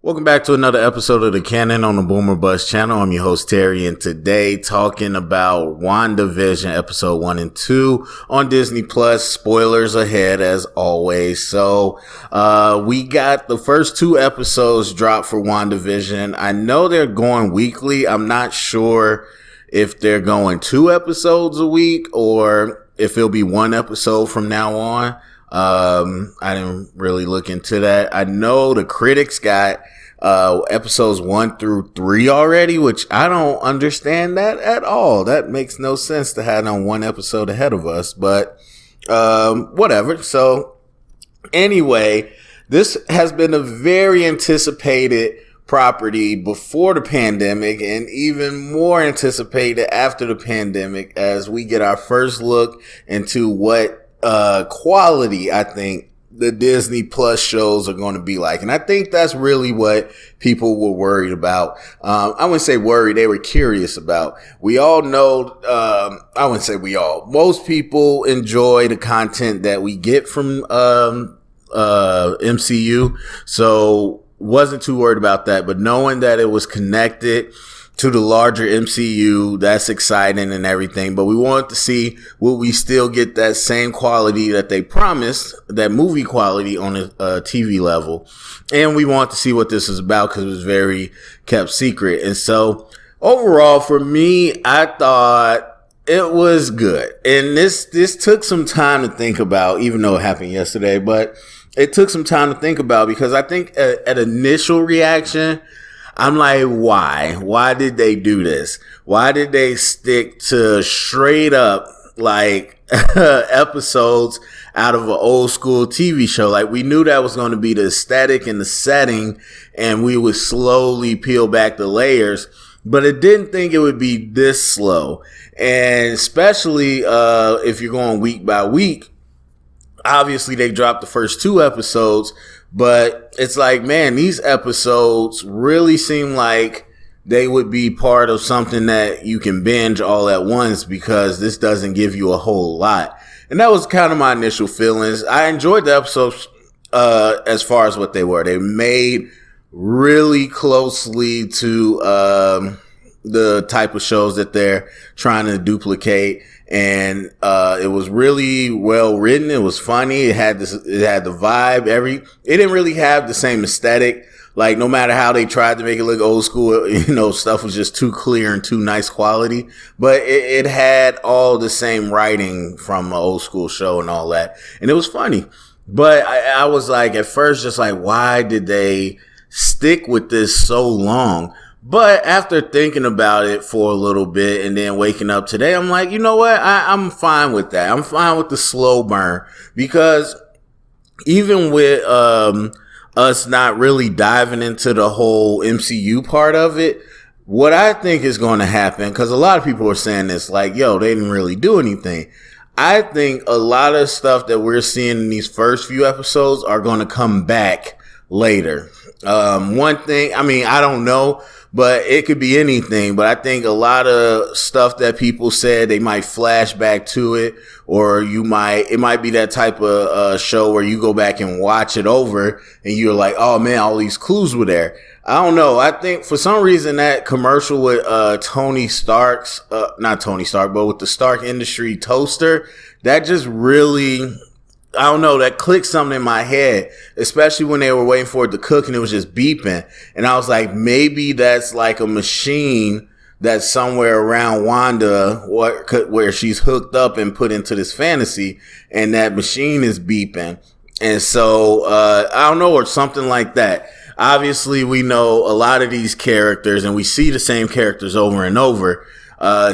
Welcome back to another episode of the Canon on the Boomer Buzz channel. I'm your host Terry, and today talking about WandaVision episode 1 and 2 on Disney Plus. Spoilers ahead as always. So, we got the first 2 episodes dropped for WandaVision. I know they're going weekly. I'm not sure if they're going 2 episodes a week or if it'll be 1 episode from now on. I didn't really look into that. I know the critics got episodes 1 through 3 already, which I don't understand that at all. That makes no sense to have on 1 episode ahead of us, but whatever. So anyway, this has been a very anticipated property before the pandemic and even more anticipated after the pandemic, as we get our first look into what quality I think the Disney Plus shows are going to be like. And I think that's really what people were worried about. I wouldn't say worried, they were curious about. We all know, I wouldn't say we all, most people enjoy the content that we get from MCU. So wasn't too worried about that, but knowing that it was connected to the larger MCU, that's exciting and everything. But we wanted to see, will we still get that same quality that they promised, that movie quality on a TV level? And we want to see what this is about because it was very kept secret. And so overall, for me, I thought it was good. And this took some time to think about, even though it happened yesterday, but it took some time to think about because I think at initial reaction, I'm like, why? Why did they do this? Why did they stick to straight up like episodes out of an old school TV show? Like, we knew that was going to be the aesthetic and the setting, and we would slowly peel back the layers, but I didn't think it would be this slow. And especially if you're going week by week, obviously they dropped the first 2 episodes, but it's like, man, these episodes really seem like they would be part of something that you can binge all at once because this doesn't give you a whole lot. And that was kind of my initial feelings. I enjoyed the episodes as far as what they were. They made really closely to the type of shows that they're trying to duplicate. And it was really well written. It was funny. It had the vibe. It didn't really have the same aesthetic. Like, no matter how they tried to make it look old school, stuff was just too clear and too nice quality. But it had all the same writing from an old school show and all that. And it was funny. But I was like, at first, just like, why did they stick with this so long? But after thinking about it for a little bit and then waking up today, I'm like, you know what? I'm fine with that. I'm fine with the slow burn, because even with us not really diving into the whole MCU part of it, what I think is going to happen, because a lot of people are saying this, like, yo, they didn't really do anything. I think a lot of stuff that we're seeing in these first few episodes are going to come back later. One thing, I mean, I don't know, but it could be anything. But I think a lot of stuff that people said, they might flash back to it, or it might be that type of show where you go back and watch it over and you're like, oh man, all these clues were there. I don't know. I think for some reason that commercial with Tony Stark's, not Tony Stark, but with the Stark Industry toaster, that just really, I don't know, that clicked something in my head, especially when they were waiting for it to cook and it was just beeping. And I was like, maybe that's like a machine that's somewhere around Wanda where she's hooked up and put into this fantasy, and that machine is beeping. And so, I don't know, or something like that. Obviously, we know a lot of these characters and we see the same characters over and over.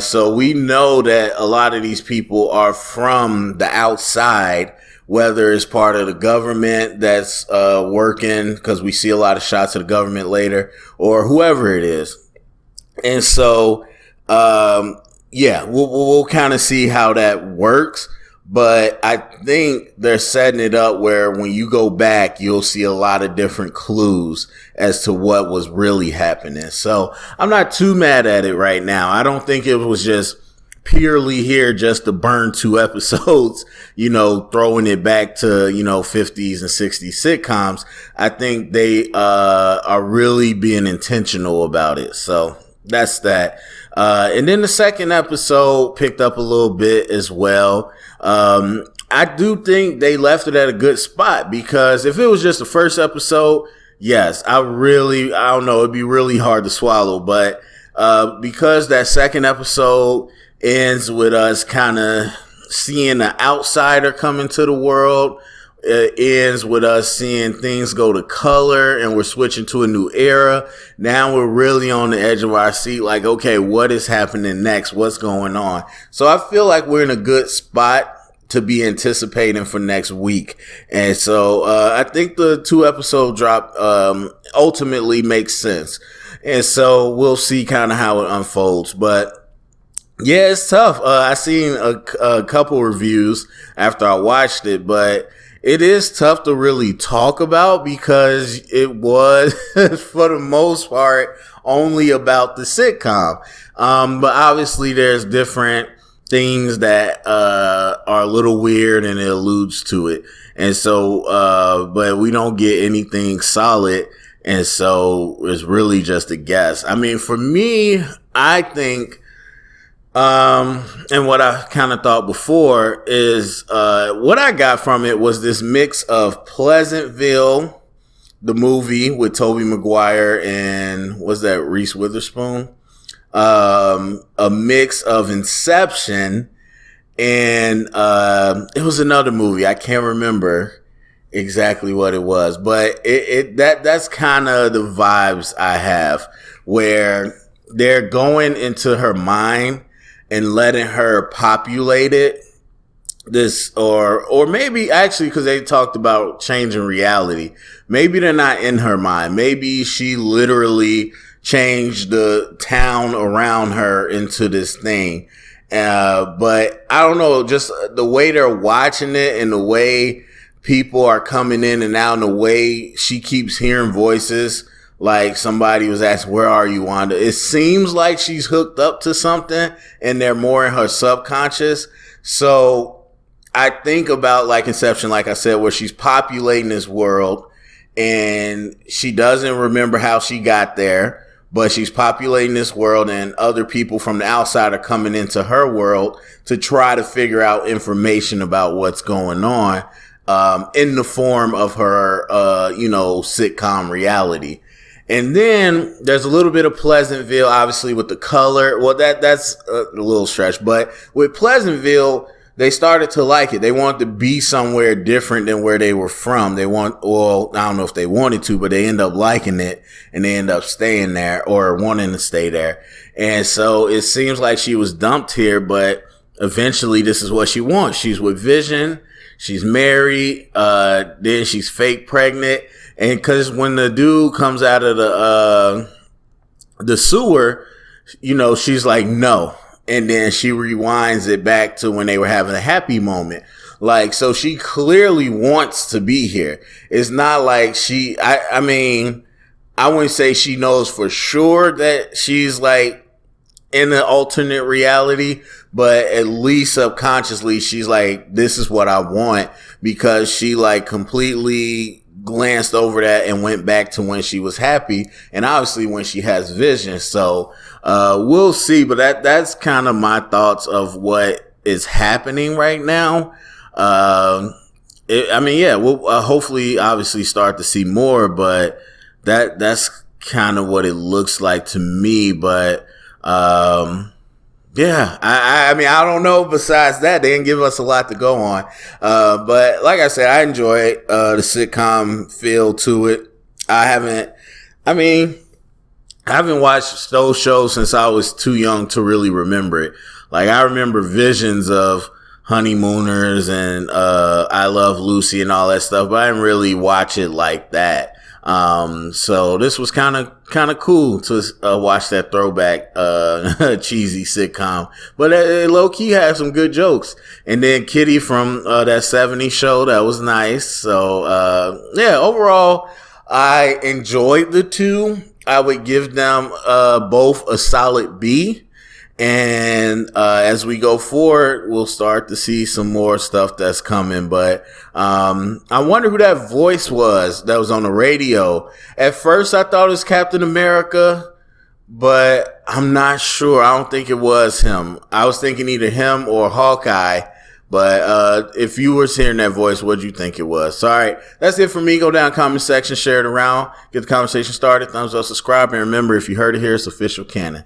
So we know that a lot of these people are from the outside, whether it's part of the government that's working, because we see a lot of shots of the government later, or whoever it is. And so, we'll kind of see how that works. But I think they're setting it up where when you go back, you'll see a lot of different clues as to what was really happening. So I'm not too mad at it right now. I don't think it was just purely here just to burn 2 episodes, throwing it back to, 50s and 60s sitcoms. I think they are really being intentional about it. So that's that. And then the second episode picked up a little bit as well. I do think they left it at a good spot, because if it was just the first episode, yes, I don't know, it'd be really hard to swallow. But because that second episode ends with us kind of seeing the outsider come into the world, it ends with us seeing things go to color, and we're switching to a new era. Now we're really on the edge of our seat, like, okay, what is happening next? What's going on? So I feel like we're in a good spot to be anticipating for next week. And so I think the 2 episode drop ultimately makes sense. And so we'll see kind of how it unfolds. But yeah, it's tough. I seen a couple reviews after I watched it, but it is tough to really talk about, because it was, for the most part, only about the sitcom. But obviously there's different things that are a little weird, and it alludes to it. And so, but we don't get anything solid. And so it's really just a guess. I mean, for me, I think, and what I kind of thought before is, what I got from it was this mix of Pleasantville, the movie with Tobey Maguire and was that Reese Witherspoon? A mix of Inception and, it was another movie. I can't remember exactly what it was, but that's kind of the vibes I have, where they're going into her mind and letting her populate it. Or maybe actually, because they talked about changing reality. Maybe they're not in her mind. Maybe she literally changed the town around her into this thing. But I don't know, just the way they're watching it and the way people are coming in and out and the way she keeps hearing voices. Like somebody was asking, where are you, Wanda? It seems like she's hooked up to something and they're more in her subconscious. So I think about like Inception, like I said, where she's populating this world and she doesn't remember how she got there, but she's populating this world and other people from the outside are coming into her world to try to figure out information about what's going on, in the form of her, sitcom reality. And then there's a little bit of Pleasantville, obviously, with the color. Well, that's a little stretch, but with Pleasantville, they started to like it. They wanted to be somewhere different than where they were from. I don't know if they wanted to, but they end up liking it and they end up staying there or wanting to stay there. And so it seems like she was dumped here, but eventually this is what she wants. She's with Vision. She's married. Then she's fake pregnant. And cause when the dude comes out of the sewer, she's like, no. And then she rewinds it back to when they were having a happy moment. Like, so she clearly wants to be here. It's not like I wouldn't say she knows for sure that she's like in an alternate reality, but at least subconsciously she's like, this is what I want, because she like completely glanced over that and went back to when she was happy and obviously when she has Vision. So we'll see, but that's kind of my thoughts of what is happening right now. We'll hopefully obviously start to see more, but that's kind of what it looks like to me. But yeah, I don't know. Besides that, they didn't give us a lot to go on. But like I said, I enjoy the sitcom feel to it. I haven't watched those shows since I was too young to really remember it. Like, I remember visions of Honeymooners and I Love Lucy and all that stuff, but I didn't really watch it like that. So this was kind of cool to watch that throwback cheesy sitcom, but it low key had some good jokes. And then Kitty from that 70s show, that was nice. So yeah, overall I enjoyed the two. I would give them both a solid B. And as we go forward, we'll start to see some more stuff that's coming. But I wonder who that voice was that was on the radio. At first, I thought it was Captain America, but I'm not sure. I don't think it was him. I was thinking either him or Hawkeye. But if you were hearing that voice, what did you think it was? So, all right, that's it for me. Go down comment section, share it around, get the conversation started. Thumbs up, subscribe, and remember, if you heard it here, it's official canon.